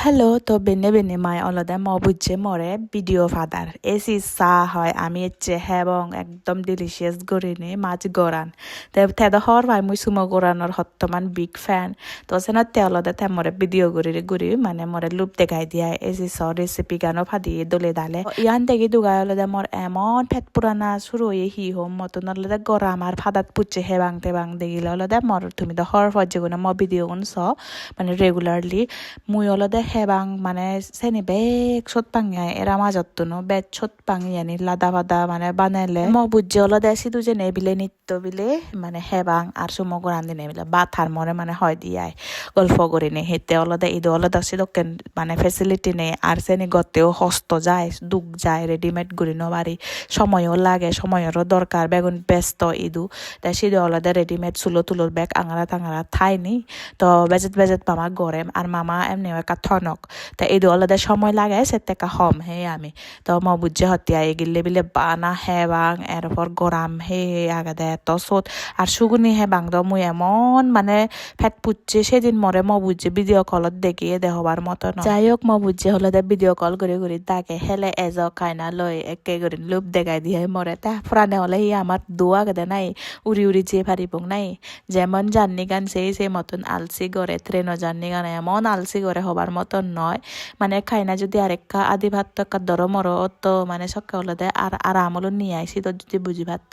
Hello, to benne mai olode mo bujje more video father. Esi sa hoy ami etche hebong ekdom delicious gorine mach goran. Te the hor vai mui sumo goranor hottoman big fan. To senot te olode te more video guri mane more loop dekai dia esi so recipe gano phadi dole dale. Yan degi dugai olode mor emon pet purana suru ye hi hom moton olode goramar phadat pucche hebang te bang degile olode mor tumi the hor fojje gona mo video gun so mane regularly mui olode hebang mane seni bek sot pangyai era majotto no bet sot pangyani lada pada mane banele mo bujje olode sidu je nebile nitto bile mane hebang ar sumo gorandi nebile bathar more mane hoy diyai golfo gorine hete olode ido olode sidokken mane facility ne ar seni gotteo hosto jay duk jay readymade gorino bari সময়ও লাগে সময়রও দরকার বেগুন ব্যস্ত ইদু তাই সিdo olode readymade sulo tulur bag angara tangara thaini to bejet mama gorem আর মামা এমনি একটা থনক তা এই দলতে সময় লাগায় সেতে কা হম হে আমি তো ম বুঝে হতিয়া এগিলে বিলে বানা হেবাং এরপর গরম হে আগাদে তো সত আর সুগুনি হেবাং দ মুই এমন মানে ফেট পুচ্ছে সেদিন মরে ম বুঝে ভিডিও কলত দেখিয়ে দেহবার মতো যাই হোক ম বুঝে হলে ভিডিও কল করে তাকে হেলে এজ কাইনা লই একে করে লুপ দেখাই দিয়ে মরে তা পুরানে হলে হি আমার দোয়া গদে নাই উড়ি যে পারিবং নাই যেমন জাননি গান সেই মতন আলসি করে ট্রেনও জাননি গান এমন আলসি করে হবার মতন নয় মানে খাইনা যদি আরেকটা আদি ভাত তো একটা দর মর তো মানে সকাল হলে আর আরামলো নিয়ে আই শীতত যদি বুঝি ভাত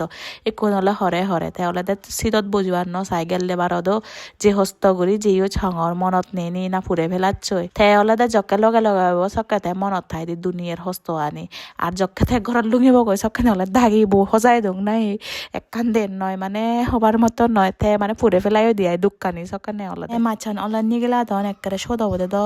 একো হলে হরে তাহলে শীতত বুঝবার ন সাইকেল লেবার যে হস্ত করি যেও ছাঙর মনত নেনি না ফুরে ফেলাচ্ছই তাহলে জকে লগাব সকাতে মনত থাই দি দুনিয়ার হস্ত আনি আর জকে ঘৰত লুঙিব গৈ সকানে হলে দাগিব সজাই দং নাই একখান দেন নয় মানে হবার মতন নয় তে মানে ফুরে ফেলাইও দিয়াই দুকানি সকানে হলে মাছান অলা নিগেলা ধন একেবারে সোদা বোধে দ